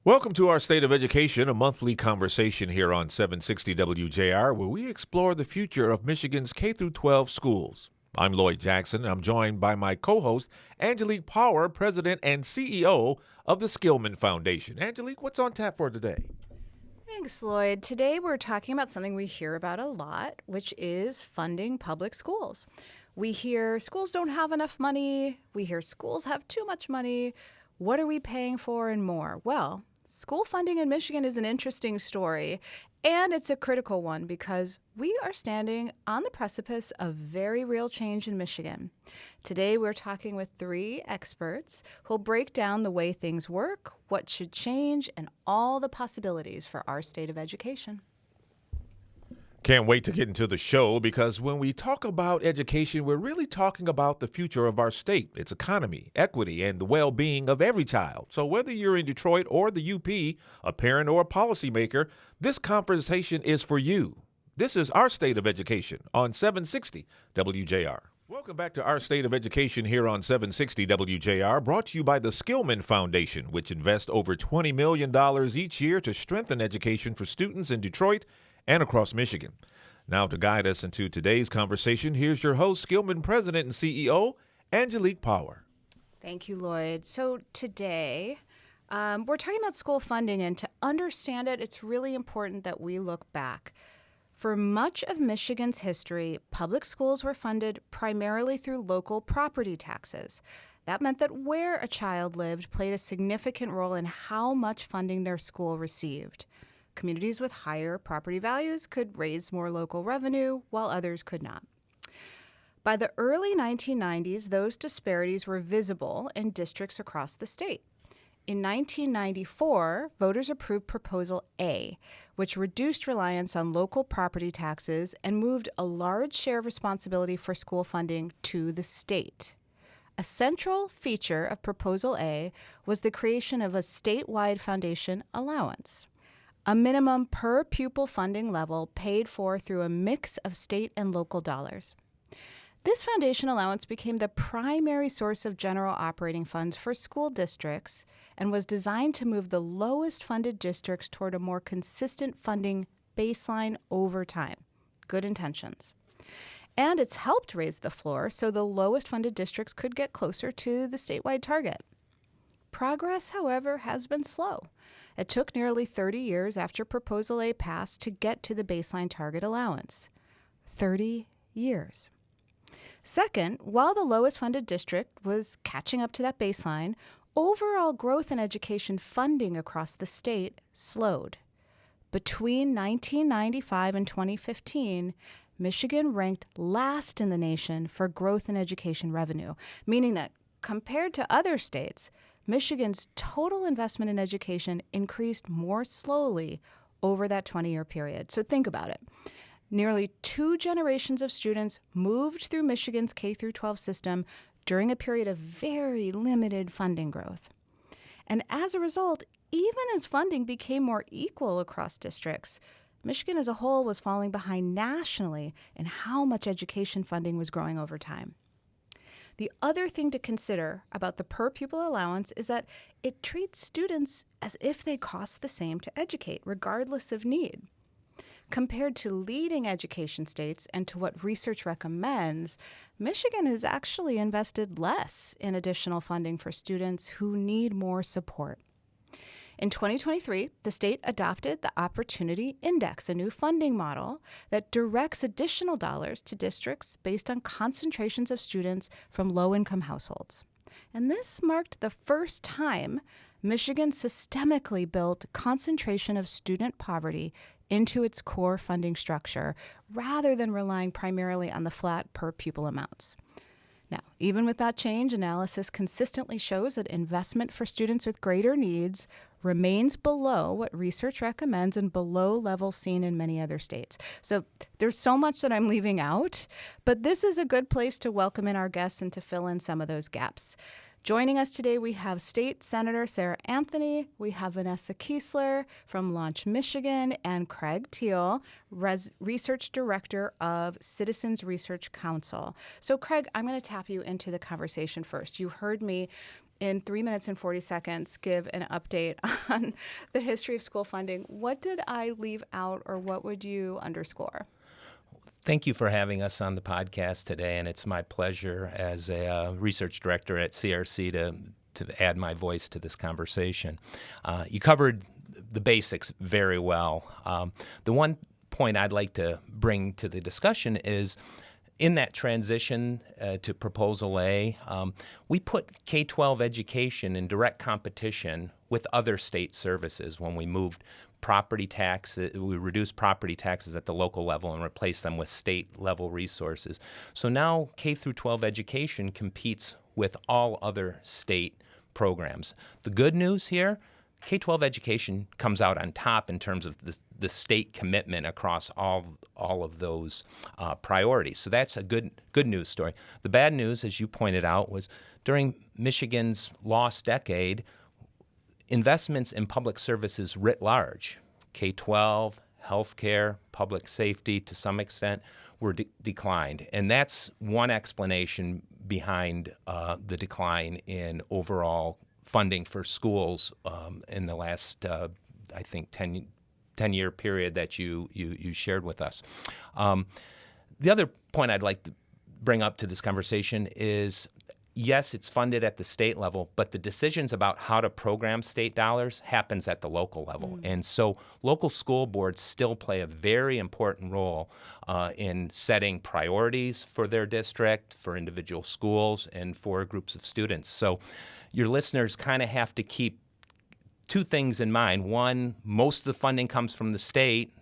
Welcome to our State of Education, a monthly conversation here on 760 WJR, where we explore the future of Michigan's K-12 schools. I'm Lloyd Jackson, and I'm joined by my co-host, Angelique Power, President and CEO of the Skillman Foundation. Angelique, what's on tap for today? Thanks, Lloyd. Today we're talking about something we hear about a lot, which is funding public schools. We hear schools don't have enough money. We hear schools have too much money. What are we paying for and more? Well, school funding in Michigan is an interesting story, and it's a critical one because we are standing on the precipice of very real change in Michigan. Today, we're talking with three experts who'll break down the way things work, what should change, and all the possibilities for our state of education. Can't wait to get into the show because when we talk about education, we're really talking about the future of our state, its economy, equity, and the well-being of every child. So whether you're in Detroit or the UP, a parent or a policymaker, this conversation is for you. This is Our State of Education on 760 WJR. Welcome back to Our State of Education here on 760 WJR, brought to you by the Skillman Foundation, which invests over $20 million each year to strengthen education for students in Detroit and across Michigan. Now, to guide us into today's conversation, here's your host, Skillman President and CEO, Angelique Power. Thank you, Lloyd. So today, we're talking about school funding, and to understand it, it's really important that we look back. For much of Michigan's history, public schools were funded primarily through local property taxes. That meant that where a child lived played a significant role in how much funding their school received. Communities with higher property values could raise more local revenue, while others could not. By the early 1990s, those disparities were visible in districts across the state. In 1994, voters approved Proposal A, which reduced reliance on local property taxes and moved a large share of responsibility for school funding to the state. A central feature of Proposal A was the creation of a statewide foundation allowance, a minimum per pupil funding level paid for through a mix of state and local dollars. This foundation allowance became the primary source of general operating funds for school districts and was designed to move the lowest funded districts toward a more consistent funding baseline over time. Good intentions. And it's helped raise the floor so the lowest funded districts could get closer to the statewide target. Progress, however, has been slow. It took nearly 30 years after Proposal A passed to get to the baseline target allowance. 30 years. Second, while the lowest funded district was catching up to that baseline, overall growth in education funding across the state slowed. Between 1995 and 2015, Michigan ranked last in the nation for growth in education revenue, meaning that compared to other states, Michigan's total investment in education increased more slowly over that 20-year period. So think about it. Nearly 2 generations of students moved through Michigan's K-12 system during a period of very limited funding growth. And as a result, even as funding became more equal across districts, Michigan as a whole was falling behind nationally in how much education funding was growing over time. The other thing to consider about the per pupil allowance is that it treats students as if they cost the same to educate, regardless of need. Compared to leading education states and to what research recommends, Michigan has actually invested less in additional funding for students who need more support. In 2023, the state adopted the Opportunity Index, a new funding model that directs additional dollars to districts based on concentrations of students from low-income households. And this marked the first time Michigan systemically built concentration of student poverty into its core funding structure, rather than relying primarily on the flat per pupil amounts. Now, even with that change, analysis consistently shows that investment for students with greater needs remains below what research recommends and below levels seen in many other states. So there's so much that I'm leaving out, but this is a good place to welcome in our guests and to fill in some of those gaps. Joining us today, we have State Senator Sarah Anthony, we have Venessa Keesler from Launch Michigan, and Craig Thiel, Research Director of Citizens Research Council. So Craig, I'm going to tap you into the conversation first. You heard me in 3 minutes and 40 seconds, give an update on the history of school funding. What did I leave out, or what would you underscore? Thank you for having us on the podcast today, and it's my pleasure as a research director at CRC to add my voice to this conversation. You covered the basics very well. The one point I'd like to bring to the discussion is in that transition to Proposal A, we put K-12 education in direct competition with other state services when we moved property taxes. We reduced property taxes at the local level and replaced them with state-level resources. So now K through 12 education competes with all other state programs. The good news here, K-12 education comes out on top in terms of the state commitment across all of those priorities. So that's a good news story. The bad news, as you pointed out, was during Michigan's lost decade, investments in public services writ large, K-12, healthcare, public safety to some extent, were declined. And that's one explanation behind the decline in overall funding for schools in the last, I think, 10-year period that you shared with us. The other point I'd like to bring up to this conversation is, yes, it's funded at the state level, but the decisions about how to program state dollars happens at the local level. And so local school boards still play a very important role in setting priorities for their district, for individual schools, and for groups of students. So your listeners kind of have to keep two things in mind. One, most of the funding comes from the state.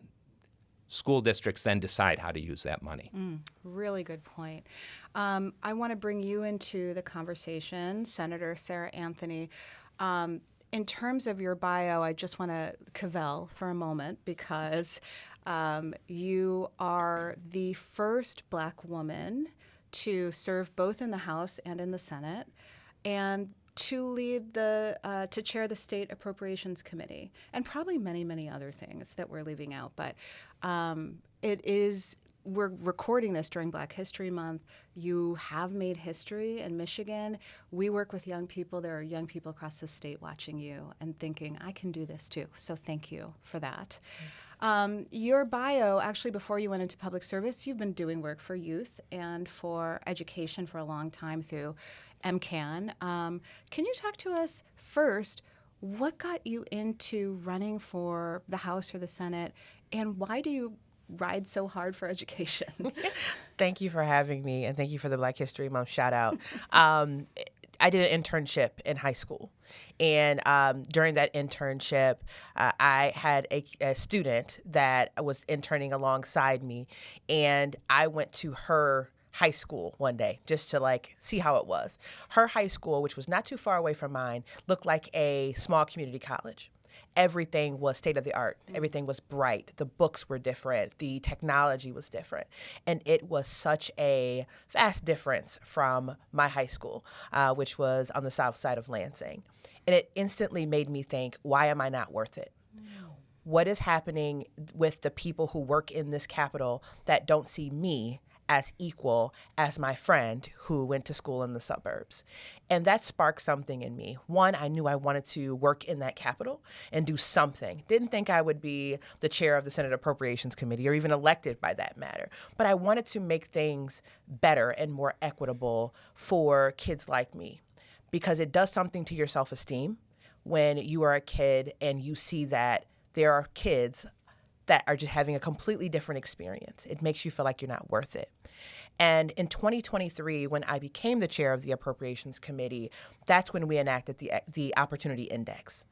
School districts then decide how to use that money. Really good point. I want to bring you into the conversation, Senator Sarah Anthony. In terms of your bio, I just want to cavil for a moment because you are the first Black woman to serve both in the House and in the Senate, and to lead to chair the State Appropriations Committee, and probably many other things that we're leaving out. But we're recording this during Black History Month. You have made history in Michigan. We work with young people. There are young people across the state watching you and thinking, I can do this too. So thank you for that. Your bio, actually, before you went into public service, you've been doing work for youth and for education for a long time through MCAN. Can you talk to us first, what got you into running for the House or the Senate, and why do you ride so hard for education? Thank you for having me, and thank you for the Black History Month shout out. I did an internship in high school, and during that internship, I had a student that was interning alongside me, and I went to her high school one day just to see how it was. Her high school, which was not too far away from mine, looked like a small community college. Everything was state of the art. Everything was bright. The books were different. The technology was different. And it was such a vast difference from my high school, which was on the south side of Lansing. And it instantly made me think, why am I not worth it? What is happening with the people who work in this capital that don't see me as equal as my friend who went to school in the suburbs? And that sparked something in me. One, I knew I wanted to work in that capital and do something. Didn't think I would be the chair of the Senate Appropriations Committee or even elected by that matter. But I wanted to make things better and more equitable for kids like me, because it does something to your self-esteem when you are a kid and you see that there are kids that are just having a completely different experience. It makes you feel like you're not worth it. And in 2023, when I became the chair of the Appropriations Committee, that's when we enacted the Opportunity Index.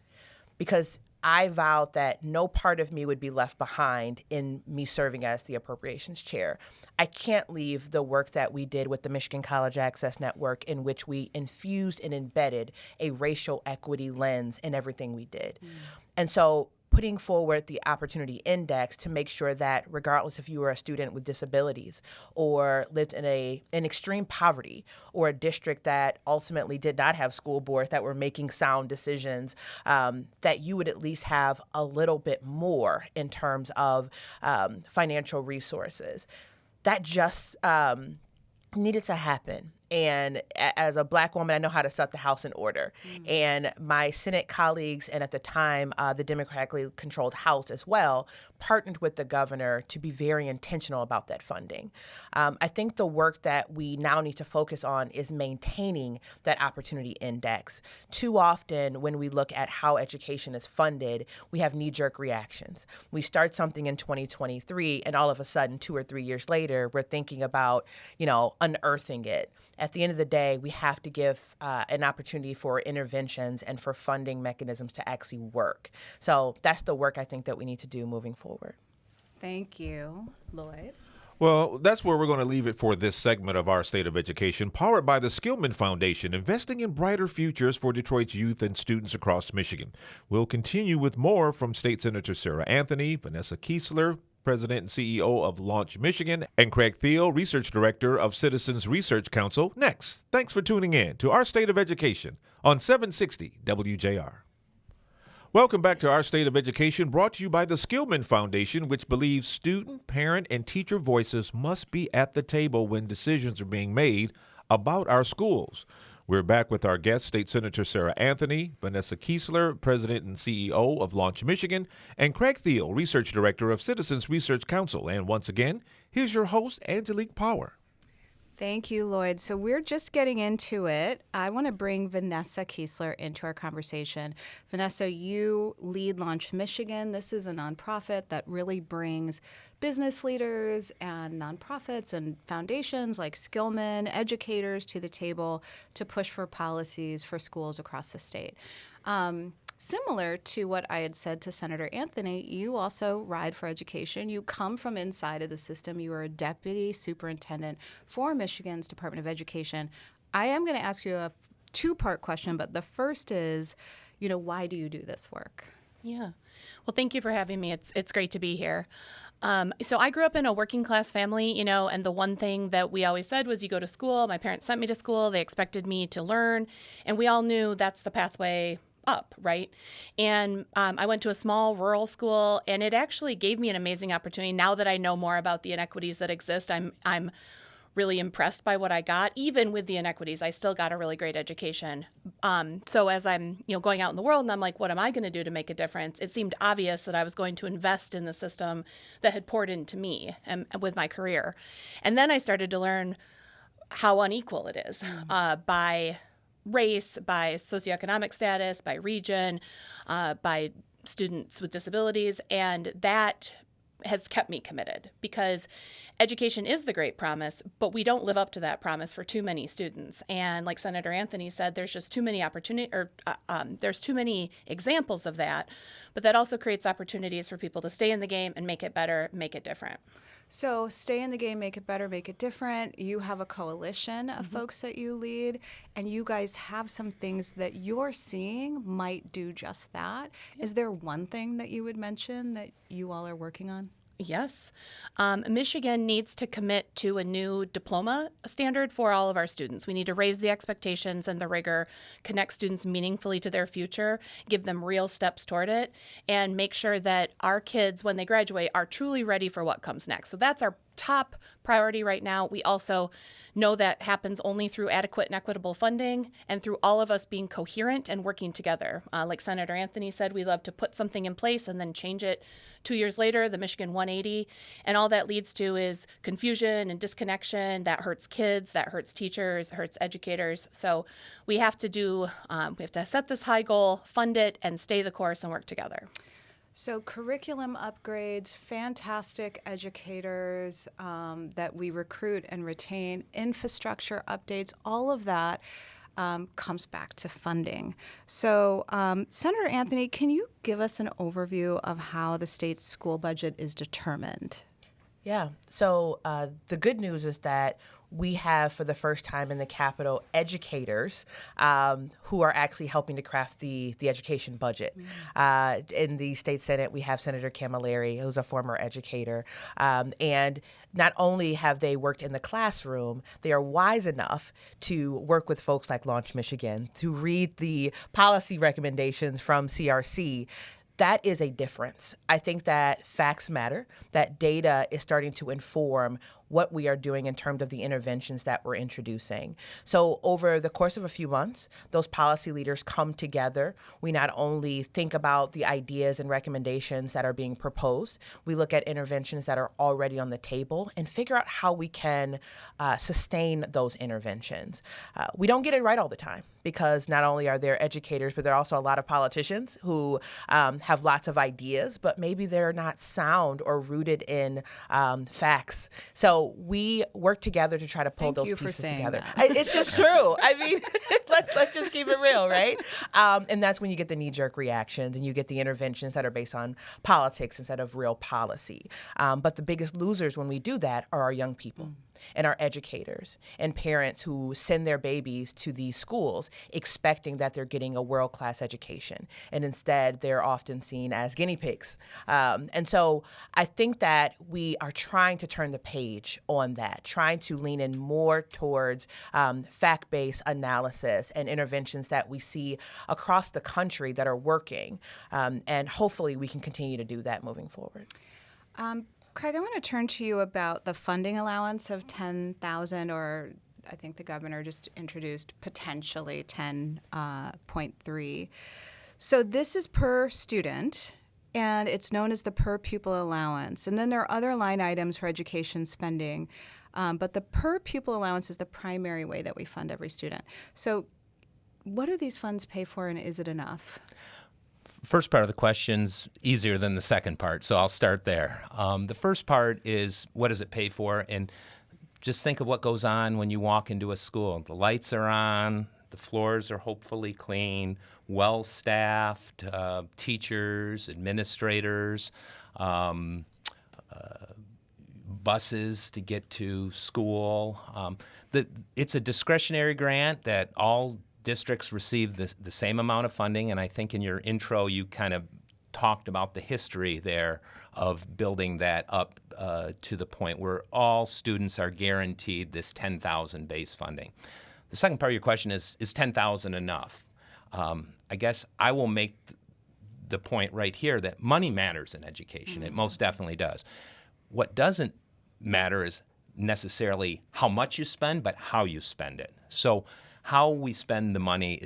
Because I vowed that no part of me would be left behind in me serving as the Appropriations Chair. I can't leave the work that we did with the Michigan College Access Network, in which we infused and embedded a racial equity lens in everything we did. And so putting forward the Opportunity Index to make sure that regardless if you were a student with disabilities or lived in extreme poverty, or a district that ultimately did not have school boards that were making sound decisions, that you would at least have a little bit more in terms of financial resources. That just needed to happen. And as a Black woman, I know how to set the house in order. And my Senate colleagues, and at the time, the democratically controlled House as well, partnered with the governor to be very intentional about that funding. I think the work that we now need to focus on is maintaining that opportunity index. Too often, when we look at how education is funded, we have knee-jerk reactions. We start something in 2023, and all of a sudden, 2 or 3 years later, we're thinking about, unearthing it. At the end of the day, we have to give an opportunity for interventions and for funding mechanisms to actually work. So that's the work I think that we need to do moving forward. Thank you, Lloyd. Well, that's where we're going to leave it for this segment of Our State of Education, powered by the Skillman Foundation, investing in brighter futures for Detroit's youth and students across Michigan. We'll continue with more from State Senator Sarah Anthony, Venessa Keesler, President and CEO of Launch Michigan, and Craig Thiel, Research Director of Citizens Research Council, next. Thanks for tuning in to Our State of Education on 760 WJR. Welcome back to Our State of Education, brought to you by the Skillman Foundation, which believes student, parent, and teacher voices must be at the table when decisions are being made about our schools. We're back with our guest, State Senator Sarah Anthony, Venessa Keesler, President and CEO of Launch Michigan, and Craig Thiel, Research Director of Citizens Research Council. And once again, here's your host, Angelique Power. Thank you, Lloyd. So we're just getting into it. I want to bring Venessa Keesler into our conversation. Venessa, you lead Launch Michigan. This is a nonprofit that really brings business leaders and nonprofits and foundations like Skillman, educators to the table to push for policies for schools across the state. Similar to what I had said to Senator Anthony, you also ride for education. You come from inside of the system. You are a deputy superintendent for Michigan's Department of Education. I am going to ask you a two-part question, but the first is, why do you do this work? Yeah. Well, thank you for having me. It's great to be here. So I grew up in a working class family, and the one thing that we always said was you go to school. My parents sent me to school. They expected me to learn, and we all knew that's the pathway up, right? And I went to a small rural school, and it actually gave me an amazing opportunity. Now that I know more about the inequities that exist, I'm really impressed by what I got. Even with the inequities, I still got a really great education. So as I'm going out in the world and I'm like, what am I going to do to make a difference? It seemed obvious that I was going to invest in the system that had poured into me and with my career. And then I started to learn how unequal it is by race, by socioeconomic status, by region, by students with disabilities, and that has kept me committed because education is the great promise, but we don't live up to that promise for too many students. And like Senator Anthony said, there's just too many there's too many examples of that, but that also creates opportunities for people to stay in the game and make it better, make it different. So stay in the game, make it better, make it different. You have a coalition of folks that you lead, and you guys have some things that you're seeing might do just that. Yeah. Is there one thing that you would mention that you all are working on? Yes. Michigan needs to commit to a new diploma standard for all of our students. We need to raise the expectations and the rigor, connect students meaningfully to their future, give them real steps toward it, and make sure that our kids, when they graduate, are truly ready for what comes next. So that's our top priority right now. We also know that happens only through adequate and equitable funding and through all of us being coherent and working together. Like Senator Anthony said, we love to put something in place and then change it 2 years later, the Michigan 180. And all that leads to is confusion and disconnection. That hurts kids, that hurts teachers, hurts educators. So we have to set this high goal, fund it, and stay the course and work together. So curriculum upgrades, fantastic educators that we recruit and retain, infrastructure updates, all of that comes back to funding. So Senator Anthony, can you give us an overview of how the state's school budget is determined? Yeah. So the good news is that we have, for the first time in the Capitol, educators who are actually helping to craft the education budget. In the state Senate, we have Senator Camilleri, who's a former educator. And not only have they worked in the classroom, they are wise enough to work with folks like Launch Michigan, to read the policy recommendations from CRC. That is a difference. I think that facts matter, that data is starting to inform what we are doing in terms of the interventions that we're introducing. So over the course of a few months, those policy leaders come together. We not only think about the ideas and recommendations that are being proposed, we look at interventions that are already on the table and figure out how we can sustain those interventions. We don't get it right all the time because not only are there educators, but there are also a lot of politicians who have lots of ideas, but maybe they're not sound or rooted in facts. So we work together to try to pull those pieces together. It's just true. I mean, let's just keep it real, right? And that's when you get the knee-jerk reactions and you get the interventions that are based on politics instead of real policy. But the biggest losers when we do that are our young people. And our educators and parents who send their babies to these schools expecting that they're getting a world-class education. And instead, they're often seen as guinea pigs. And so I think that we are trying to turn the page on that, trying to lean in more towards fact-based analysis and interventions that we see across the country that are working. And hopefully we can continue to do that moving forward. Craig, I want to turn to you about the funding allowance of $10,000, or I think the governor just introduced potentially 10.3. So this is per student, and it's known as the per pupil allowance. And then there are other line items for education spending, but the per pupil allowance is the primary way that we fund every student. So what do these funds pay for, and is it enough? First part of the question's easier than the second part, so I'll start there. The first part is, what does it pay for? And just think of what goes on when you walk into a school. The lights are on, the floors are hopefully clean, well-staffed, teachers, administrators, buses to get to school. It's a discretionary grant that all districts receive the same amount of funding, and I think in your intro you kind of talked about the history there of building that up to the point where all students are guaranteed this $10,000 base funding. The second part of your question is $10,000 enough? I guess I will make the point right here that money matters in education. It most definitely does. What doesn't matter is necessarily how much you spend, but how you spend it. So how we spend the money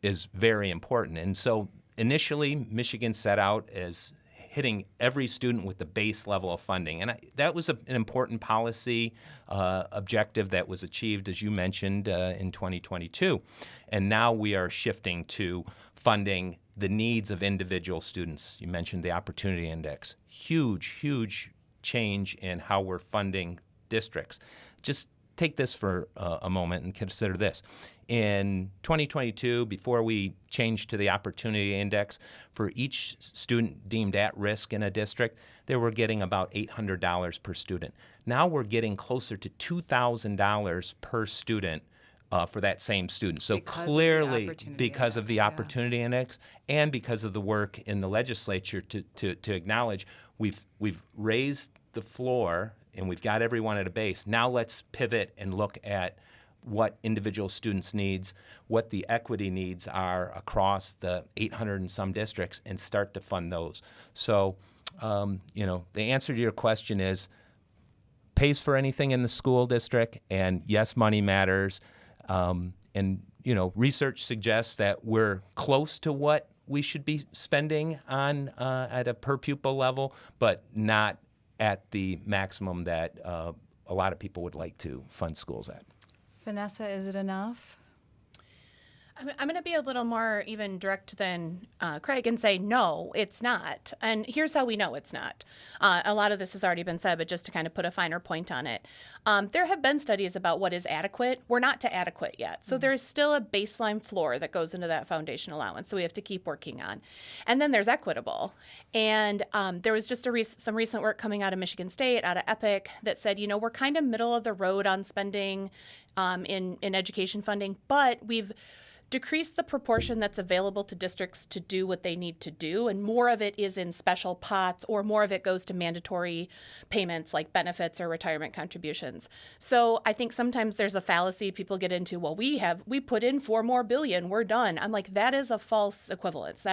is very important. And so initially, Michigan set out as hitting every student with the base level of funding. And that was an important policy objective that was achieved, as you mentioned, in 2022. And now we are shifting to funding the needs of individual students. You mentioned the Opportunity Index. Huge change in how we're funding districts. Just take this for a moment and consider this. In 2022, before we changed to the Opportunity Index, for each student deemed at risk in a district, they were getting about $800 per student. Now we're getting closer to $2,000 per student for that same student. So clearly, because of the Opportunity Index and because of the work in the legislature to acknowledge we've raised the floor and we've got everyone at a base. Now let's pivot and look at what individual students' needs, what the equity needs are across the 800 and some districts, and start to fund those. So, the answer to your question is pays for anything in the school district, and yes, money matters. Research suggests that we're close to what we should be spending on at a per pupil level, but not at the maximum that a lot of people would like to fund schools at. Venessa, is it enough? I'm going to be a little more even direct than Craig and say, no, it's not. And here's how we know it's not. A lot of this has already been said, but just to kind of put a finer point on it. There have been studies about what is adequate. We're not to adequate yet. So there's still a baseline floor that goes into that foundation allowance. So we have to keep working on. And then there's equitable. And there was just some recent work coming out of Michigan State, out of EPIC, that said, we're kind of middle of the road on spending in education funding, but we've decrease the proportion that's available to districts to do what they need to do, and more of it is in special pots, or more of it goes to mandatory payments like benefits or retirement contributions. So I think sometimes there's a fallacy people get into, well, we put in $4 billion, we're done. I'm like, that is a false equivalence.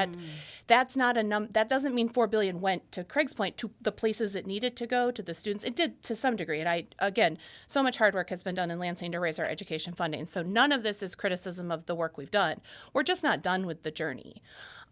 That's not that doesn't mean $4 billion went, to Craig's point, to the places it needed to go, to the students. It did to some degree. And again, so much hard work has been done in Lansing to raise our education funding. So none of this is criticism of the work we've done. We're just not done with the journey.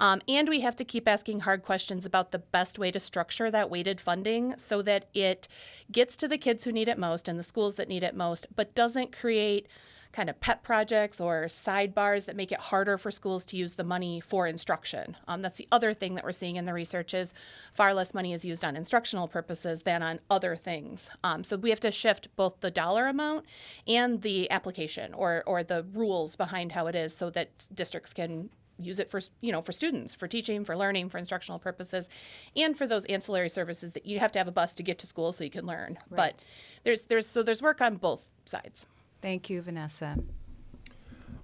And we have to keep asking hard questions about the best way to structure that weighted funding so that it gets to the kids who need it most and the schools that need it most, but doesn't create kind of pet projects or sidebars that make it harder for schools to use the money for instruction. That's the other thing that we're seeing in the research is far less money is used on instructional purposes than on other things. So we have to shift both the dollar amount and the application or the rules behind how it is so that districts can use it for students, for teaching, for learning, for instructional purposes, and for those ancillary services that you have to have a bus to get to school so you can learn. Right. But there's work on both sides. Thank you, Venessa.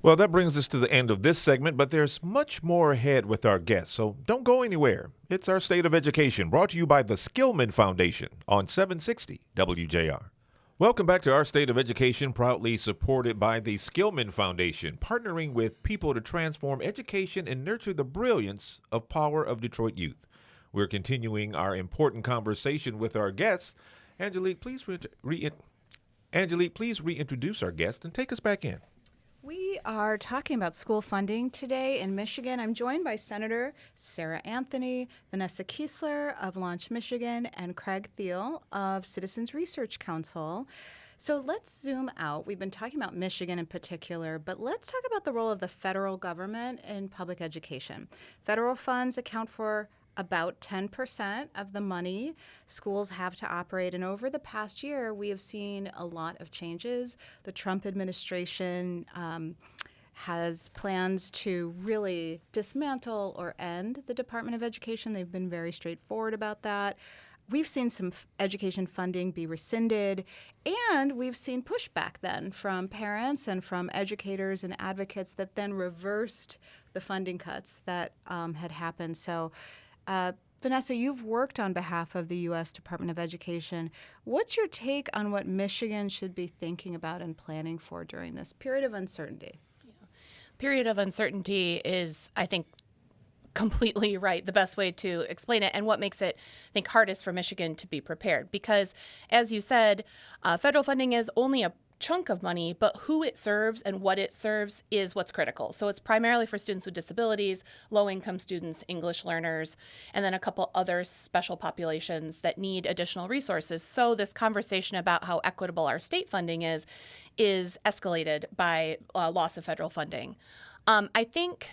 Well, that brings us to the end of this segment, but there's much more ahead with our guests, so don't go anywhere. It's our State of Education, brought to you by the Skillman Foundation on 760 WJR. Welcome back to Our State of Education, proudly supported by the Skillman Foundation, partnering with people to transform education and nurture the brilliance of Power of Detroit youth. We're continuing our important conversation with our guests. Angelique, please reintroduce our guest and take us back in. We are talking about school funding today in Michigan. I'm joined by Senator Sarah Anthony, Venessa Keesler of Launch Michigan, and Craig Thiel of Citizens Research Council. So let's zoom out. We've been talking about Michigan in particular, but let's talk about the role of the federal government in public education. Federal funds account for about 10% of the money schools have to operate. And over the past year, we have seen a lot of changes. The Trump administration has plans to really dismantle or end the Department of Education. They've been very straightforward about that. We've seen some education funding be rescinded, and we've seen pushback then from parents and from educators and advocates that then reversed the funding cuts that had happened. So Venessa, you've worked on behalf of the U.S. Department of Education. What's your take on what Michigan should be thinking about and planning for during this period of uncertainty? Period of uncertainty is, I think, completely right, the best way to explain it, and what makes it, I think, hardest for Michigan to be prepared. Because, as you said, federal funding is only a chunk of money, but who it serves and what it serves is what's critical. So it's primarily for students with disabilities, low-income students, English learners, and then a couple other special populations that need additional resources. So this conversation about how equitable our state funding is escalated by loss of federal funding. I think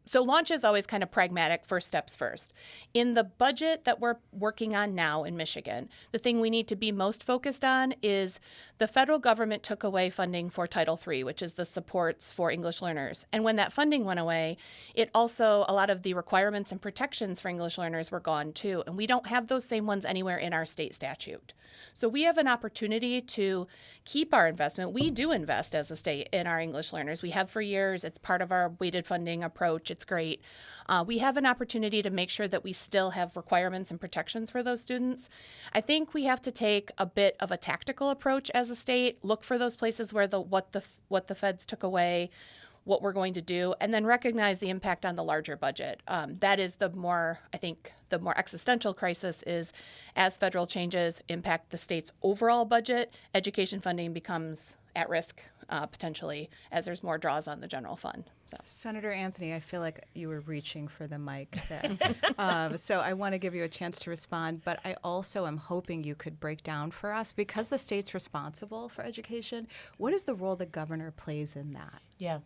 so launch is always kind of pragmatic, first steps first. In the budget that we're working on now in Michigan, the thing we need to be most focused on is the federal government took away funding for Title III, which is the supports for English learners. And when that funding went away, it also, a lot of the requirements and protections for English learners were gone too. And we don't have those same ones anywhere in our state statute. So we have an opportunity to keep our investment. We do invest as a state in our English learners. We have for years. It's part of our weighted funding approach. It's great. We have an opportunity to make sure that we still have requirements and protections for those students. I think we have to take a bit of a tactical approach as a state, look for those places where what the feds took away, what we're going to do, and then recognize the impact on the larger budget. That is the more existential crisis is as federal changes impact the state's overall budget, education funding becomes at risk potentially as there's more draws on the general fund. So. Senator Anthony, I feel like you were reaching for the mic there. So I want to give you a chance to respond, but I also am hoping you could break down for us, because the state's responsible for education, what is the role the governor plays in that? Yeah.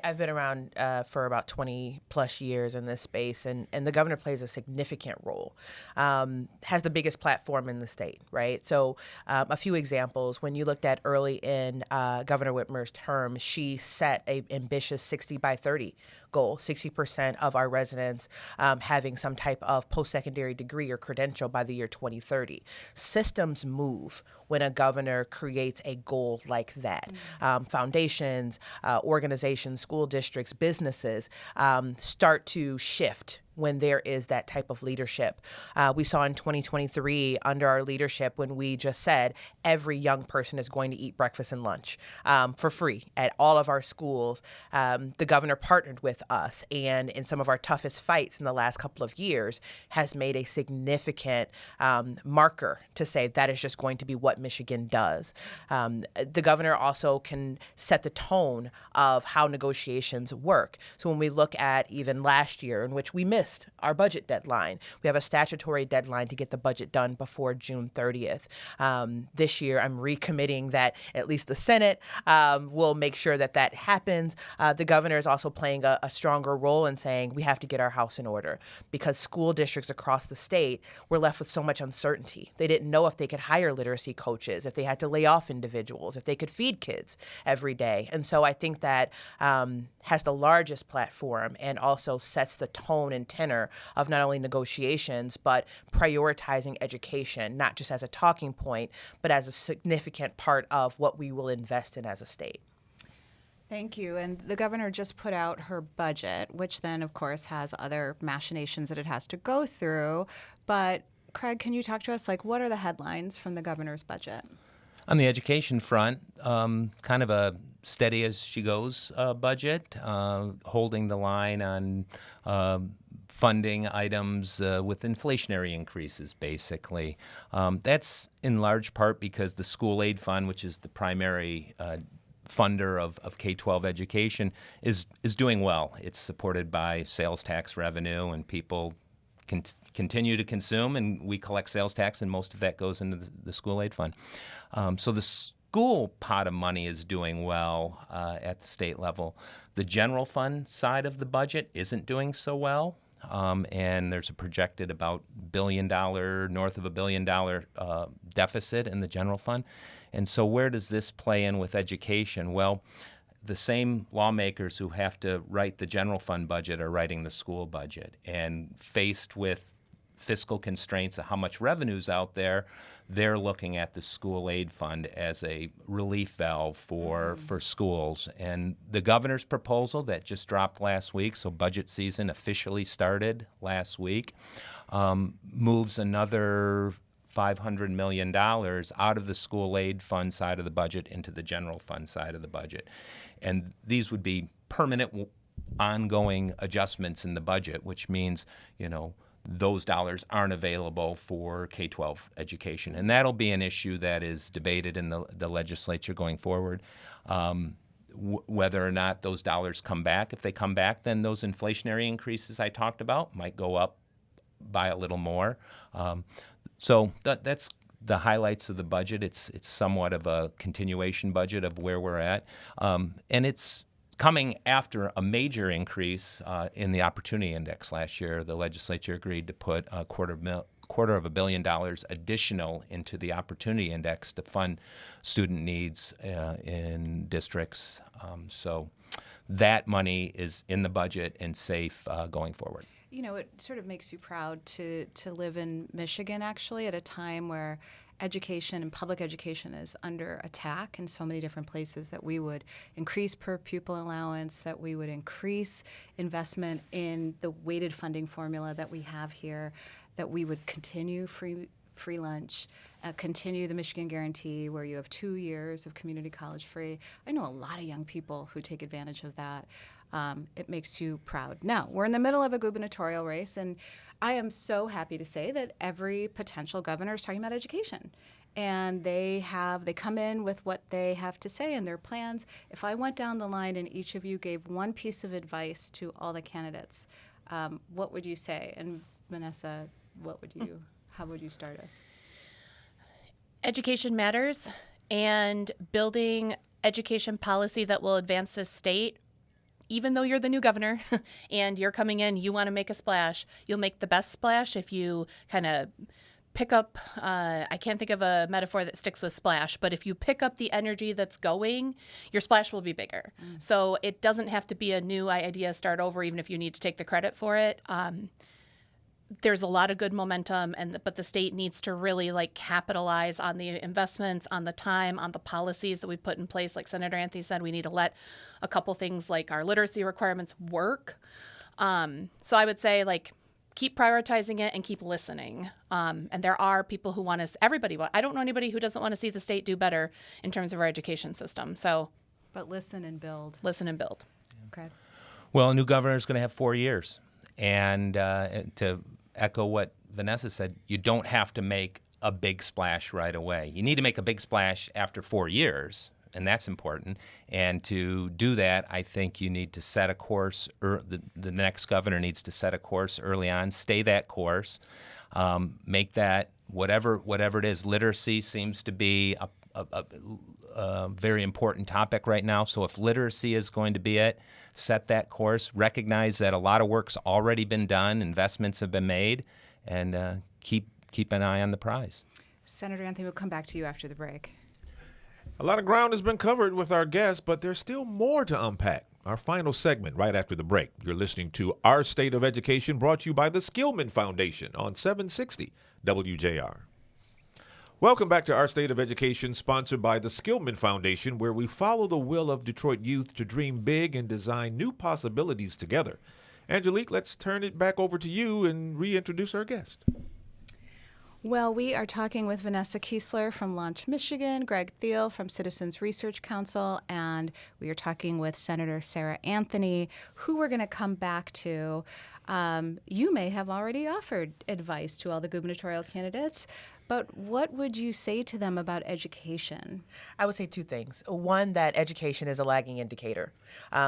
I've been around for about 20 plus years in this space, and the governor plays a significant role, has the biggest platform in the state, right? So a few examples. When you looked at early in Governor Whitmer's term, she set an ambitious 60 by 30 goal, 60% of our residents having some type of post-secondary degree or credential by the year 2030. Systems move when a governor creates a goal like that. Foundations, organizations, school districts, businesses start to shift when there is that type of leadership. We saw in 2023 under our leadership when we just said every young person is going to eat breakfast and lunch for free at all of our schools. The governor partnered with us, and in some of our toughest fights in the last couple of years has made a significant marker to say that is just going to be what Michigan does. The governor also can set the tone of how negotiations work. So when we look at even last year, in which we missed our budget deadline, we have a statutory deadline to get the budget done before June 30th. This year, I'm recommitting that at least the Senate will make sure that that happens. The governor is also playing a stronger role in saying we have to get our house in order because school districts across the state were left with so much uncertainty. They didn't know if they could hire literacy coaches, if they had to lay off individuals, if they could feed kids every day. And so I think that has the largest platform and also sets the tone and tenor of not only negotiations, but prioritizing education, not just as a talking point, but as a significant part of what we will invest in as a state. Thank you. And the governor just put out her budget, which then, of course, has other machinations that it has to go through. But Craig, can you talk to us, like, what are the headlines from the governor's budget? On the education front, kind of a steady as she goes budget, holding the line on funding items with inflationary increases, basically. That's in large part because the school aid fund, which is the primary funder of K-12 education, is doing well. It's supported by sales tax revenue, and people continue to consume, and we collect sales tax, and most of that goes into the school aid fund. So the school pot of money is doing well at the state level. The general fund side of the budget isn't doing so well. And there's a projected about north of $1 billion deficit in the general fund. And so where does this play in with education? Well, the same lawmakers who have to write the general fund budget are writing the school budget. And faced with fiscal constraints of how much revenue's out there, they're looking at the school aid fund as a relief valve for schools. And the governor's proposal that just dropped last week, so budget season officially started last week, moves another $500 million out of the school aid fund side of the budget into the general fund side of the budget. And these would be permanent, ongoing adjustments in the budget, which means, those dollars aren't available for K-12 education. And that'll be an issue that is debated in the legislature going forward. Whether or not those dollars come back. If they come back, then those inflationary increases I talked about might go up by a little more. So that's the highlights of the budget. It's somewhat of a continuation budget of where we're at. And it's coming after a major increase in the Opportunity Index last year. The legislature agreed to put a $250 million additional into the Opportunity Index to fund student needs in districts. So that money is in the budget and safe going forward. It sort of makes you proud to live in Michigan, actually, at a time where education and public education is under attack in so many different places, that we would increase per pupil allowance, that we would increase investment in the weighted funding formula that we have here, that we would continue free lunch, continue the Michigan Guarantee, where you have 2 years of community college free. I know a lot of young people who take advantage of that. It makes you proud. Now, we're in the middle of a gubernatorial race, and I am so happy to say that every potential governor is talking about education. And they come in with what they have to say and their plans. If I went down the line and each of you gave one piece of advice to all the candidates, what would you say? And Venessa, how would you start us? Education matters, and building education policy that will advance this state. Even though you're the new governor and you're coming in, you want to make a splash, you'll make the best splash if you kind of pick up, I can't think of a metaphor that sticks with splash, but if you pick up the energy that's going, your splash will be bigger. So it doesn't have to be a new idea, start over, even if you need to take the credit for it. There's a lot of good momentum, but the state needs to really like capitalize on the investments, on the time, on the policies that we put in place. Like Senator Anthony said, we need to let a couple things like our literacy requirements work. So I would say like keep prioritizing it and keep listening. And there are people who want us. I don't know anybody who doesn't want to see the state do better in terms of our education system. So, but listen and build. Listen and build. Okay. Well, a new governor is going to have 4 years. And to echo what Venessa said, you don't have to make a big splash right away. You need to make a big splash after 4 years, and that's important. And to do that, I think you need to set a course. The next governor needs to set a course early on, stay that course, make that whatever it is. Literacy seems to be a very important topic right now. So if literacy is going to be it, set that course, recognize that a lot of work's already been done, investments have been made, and keep an eye on the prize. Senator Anthony, we'll come back to you after the break. A lot of ground has been covered with our guests, but there's still more to unpack. Our final segment right after the break. You're listening to Our State of Education, brought to you by the Skillman Foundation on 760 WJR. Welcome back to Our State of Education, sponsored by the Skillman Foundation, where we follow the will of Detroit youth to dream big and design new possibilities together. Angelique, let's turn it back over to you and reintroduce our guest. Well, we are talking with Venessa Keesler from Launch Michigan, Craig Thiel from Citizens Research Council, and we are talking with Senator Sarah Anthony, who we're going to come back to. You may have already offered advice to all the gubernatorial candidates, but what would you say to them about education? I would say two things. One, that education is a lagging indicator.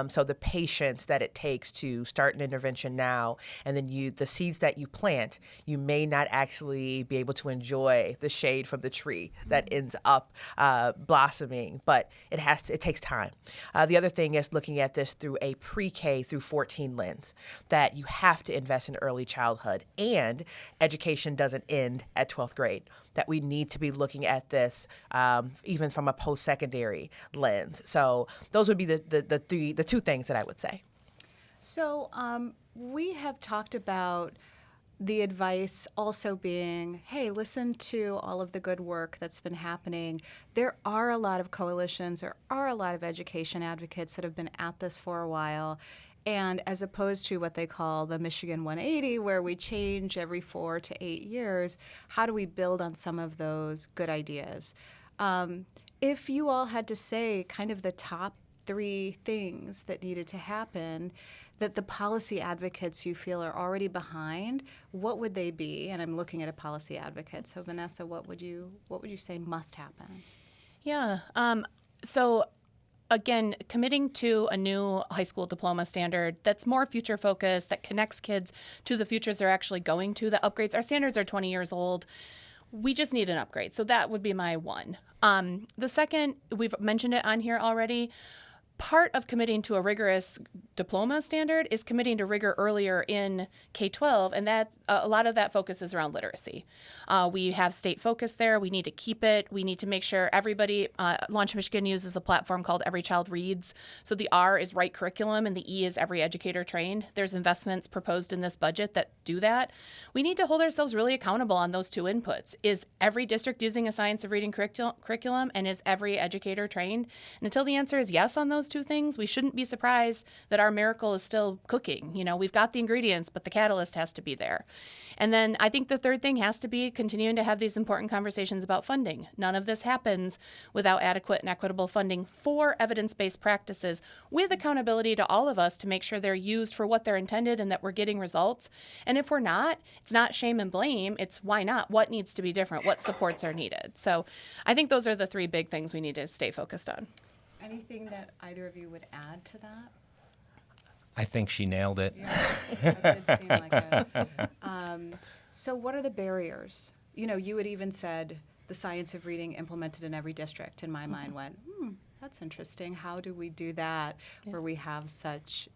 So the patience that it takes to start an intervention now, and then the seeds that you plant, you may not actually be able to enjoy the shade from the tree that ends up blossoming, but it takes time. The other thing is looking at this through a pre-K through 14 lens, that you have to invest in early childhood, and education doesn't end at 12th grade. That we need to be looking at this even from a post-secondary lens. So those would be the two things that I would say. So we have talked about the advice also being, hey, listen to all of the good work that's been happening. There are a lot of coalitions, there are a lot of education advocates that have been at this for a while. And as opposed to what they call the Michigan 180, where we change every 4 to 8 years, how do we build on some of those good ideas? If you all had to say kind of the top 3 things that needed to happen that the policy advocates you feel are already behind, what would they be? And I'm looking at a policy advocate. So Venessa, what would you say must happen? Yeah. So again, committing to a new high school diploma standard that's more future focused, that connects kids to the futures they're actually going to, that upgrades. Our standards are 20 years old. We just need an upgrade. So that would be my one. The second, we've mentioned it on here already. Part of committing to a rigorous diploma standard is committing to rigor earlier in K-12, and that a lot of that focus is around literacy. We have state focus there. We need to keep it. We need to make sure everybody, Launch Michigan uses a platform called Every Child Reads. So the R is right curriculum, and the E is every educator trained. There's investments proposed in this budget that do that. We need to hold ourselves really accountable on those 2 inputs. Is every district using a science of reading curriculum, and is every educator trained? And until the answer is yes on those 2 things, we shouldn't be surprised that our miracle is still cooking. You know, we've got the ingredients, but the catalyst has to be there. And then I think the third thing has to be continuing to have these important conversations about funding. None of this happens without adequate and equitable funding for evidence-based practices, with accountability to all of us to make sure they're used for what they're intended and that we're getting results. And if we're not, it's not shame and blame. It's why not? What needs to be different? What supports are needed? So I think those are the 3 big things we need to stay focused on. Anything that either of you would add to that? I think she nailed it. Yeah, that did seem like it. So what are the barriers? You know, you had even said the science of reading implemented in every district. In my mind went, that's interesting. How do we do that where we have such,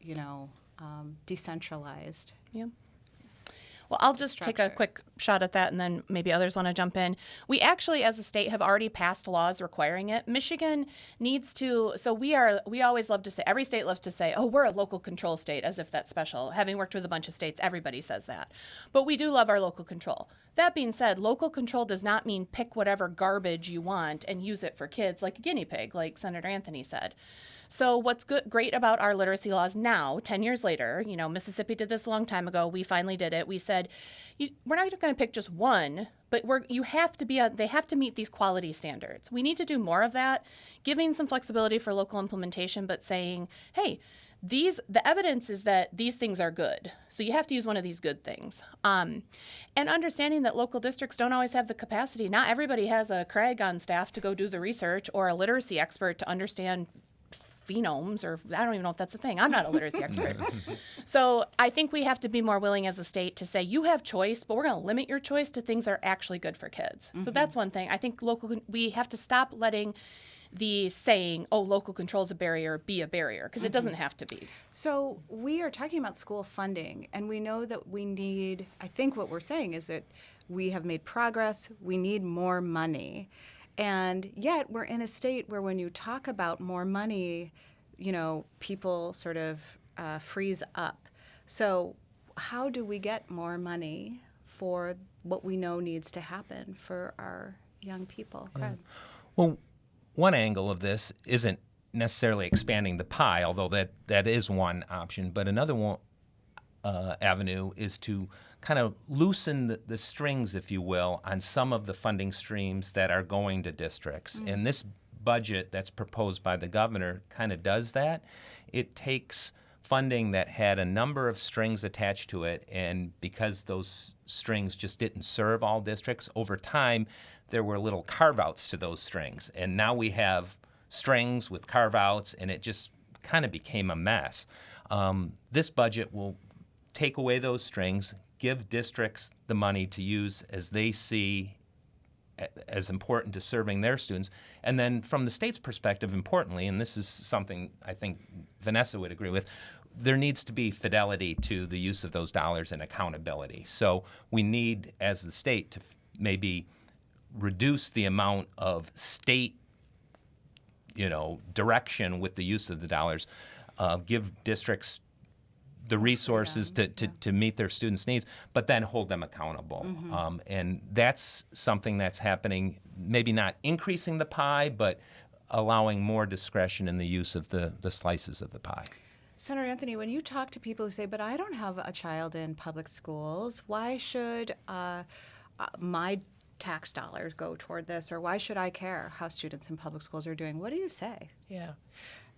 decentralized? Yeah. Well, I'll just take a structure. quick shot at that, and then maybe others want to jump in. We actually, as a state, have already passed laws requiring it. Michigan needs to. So we always love to say, every state loves to say, oh, we're a local control state, as if that's special. Having worked with a bunch of states, everybody says that. But we do love our local control. That being said, local control does not mean pick whatever garbage you want and use it for kids like a guinea pig, like Senator Anthony said. So what's great about our literacy laws now, 10 years later, Mississippi did this a long time ago. We finally did it. We said, we're not going to pick just one, but they have to meet these quality standards. We need to do more of that, giving some flexibility for local implementation, but saying, hey, the evidence is that these things are good. So you have to use one of these good things. And understanding that local districts don't always have the capacity. Not everybody has a Craig on staff to go do the research or a literacy expert to understand phenomes, or I don't even know if that's a thing. I'm not a literacy expert. So I think we have to be more willing as a state to say, you have choice, but we're going to limit your choice to things that are actually good for kids. So that's one thing. I think we have to stop letting the saying, oh, local control is a barrier, be a barrier, because it doesn't have to be. So we are talking about school funding, and we know that we need, I think what we're saying is that we have made progress, we need more money. And yet we're in a state where when you talk about more money, people sort of freeze up. So how do we get more money for what we know needs to happen for our young people? Craig. Well, one angle of this isn't necessarily expanding the pie, although that is one option, but another one avenue is to kind of loosen the strings, if you will, on some of the funding streams that are going to districts. And this budget that's proposed by the governor kind of does that. It takes funding that had a number of strings attached to it, and because those strings just didn't serve all districts, over time there were little carve-outs to those strings. And now we have strings with carve-outs, and it just kind of became a mess. This budget will take away those strings, give districts the money to use as they see as important to serving their students. And then from the state's perspective, importantly, and this is something I think Venessa would agree with, there needs to be fidelity to the use of those dollars and accountability. So we need, as the state, to maybe reduce the amount of state direction with the use of the dollars, give districts the resources to meet their students' needs, but then hold them accountable. And that's something that's happening, maybe not increasing the pie, but allowing more discretion in the use of the slices of the pie. Senator Anthony, when you talk to people who say, but I don't have a child in public schools, why should my tax dollars go toward this, or why should I care how students in public schools are doing? What do you say? Yeah.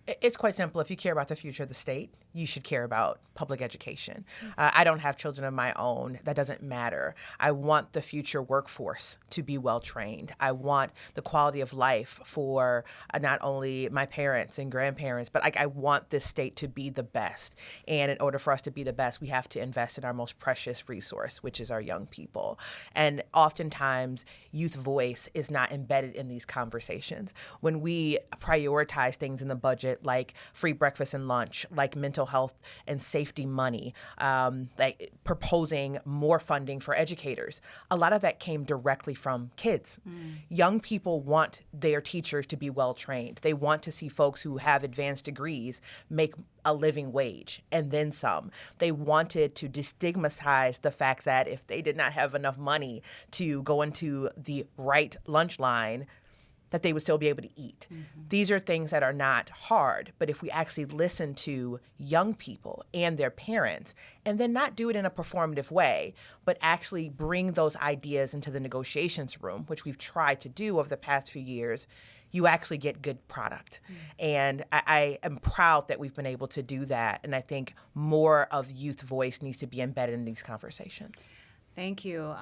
It's quite simple. If you care about the future of the state, you should care about public education. I don't have children of my own. That doesn't matter. I want the future workforce to be well trained. I want the quality of life for not only my parents and grandparents, but I want this state to be the best. And in order for us to be the best, we have to invest in our most precious resource, which is our young people. And oftentimes, youth voice is not embedded in these conversations. When we prioritize things in the budget, like free breakfast and lunch, like mental health and safety money, like proposing more funding for educators. A lot of that came directly from kids. Young people want their teachers to be well trained. They want to see folks who have advanced degrees make a living wage and then some. They wanted to destigmatize the fact that if they did not have enough money to go into the right lunch line, that they would still be able to eat. These are things that are not hard, but if we actually listen to young people and their parents, and then not do it in a performative way, but actually bring those ideas into the negotiations room, which we've tried to do over the past few years, you actually get good product. And I am proud that we've been able to do that, and I think more of youth voice needs to be embedded in these conversations. Thank you.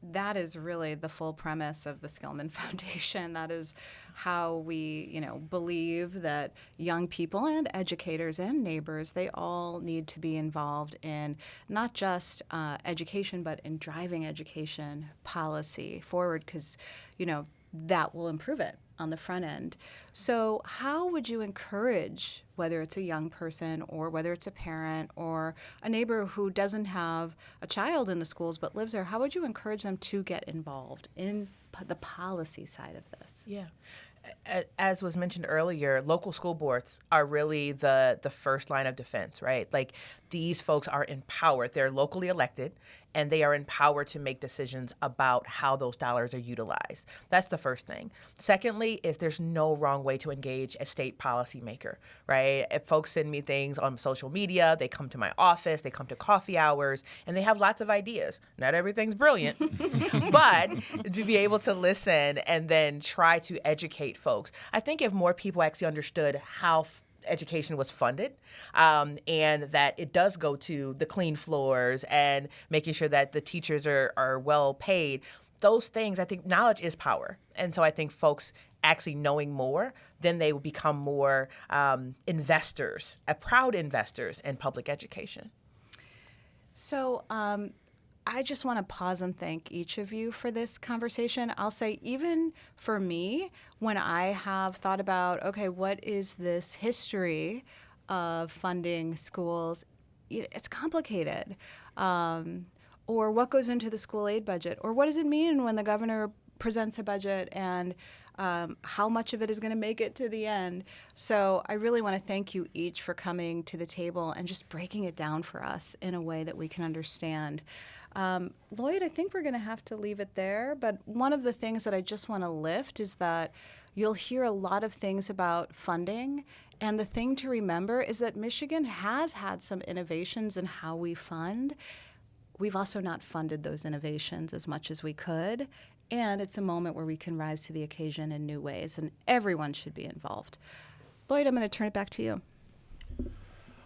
That is really the full premise of the Skillman Foundation. That is how we, believe that young people and educators and neighbors, they all need to be involved in not just education, but in driving education policy forward, because, that will improve it. on the front end. So how would you encourage, whether it's a young person or whether it's a parent or a neighbor who doesn't have a child in the schools but lives there, how would you encourage them to get involved in the policy side of this? Yeah. As was mentioned earlier, local school boards are really the first line of defense, right? Like, these folks are empowered. They're locally elected, and they are empowered to make decisions about how those dollars are utilized. That's the first thing. Secondly, is there's no wrong way to engage a state policymaker, right? If folks send me things on social media, they come to my office, they come to coffee hours, and they have lots of ideas. Not everything's brilliant, but to be able to listen and then try to educate folks. I think if more people actually understood how education was funded, and that it does go to the clean floors and making sure that the teachers are well paid, those things, I think knowledge is power. And so I think folks actually knowing more, then they will become more investors, proud investors in public education. So I just want to pause and thank each of you for this conversation. I'll say, even for me, when I have thought about, okay, what is this history of funding schools, it's complicated. Or what goes into the school aid budget? Or what does it mean when the governor presents a budget, and how much of it is going to make it to the end? So I really want to thank you each for coming to the table and just breaking it down for us in a way that we can understand. Lloyd, I think we're going to have to leave it there, but one of the things that I just want to lift is that you'll hear a lot of things about funding, and the thing to remember is that Michigan has had some innovations in how we fund. We've also not funded those innovations as much as we could, and it's a moment where we can rise to the occasion in new ways, and everyone should be involved. Lloyd, I'm going to turn it back to you.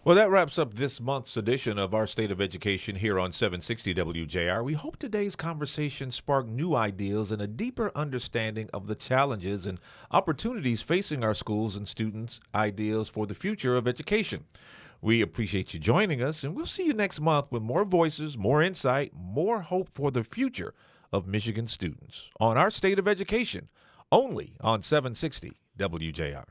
Well, that wraps up this month's edition of Our State of Education here on 760 WJR. We hope today's conversation sparked new ideas and a deeper understanding of the challenges and opportunities facing our schools and students' ideals for the future of education. We appreciate you joining us, and we'll see you next month with more voices, more insight, more hope for the future of Michigan students on Our State of Education, only on 760 WJR.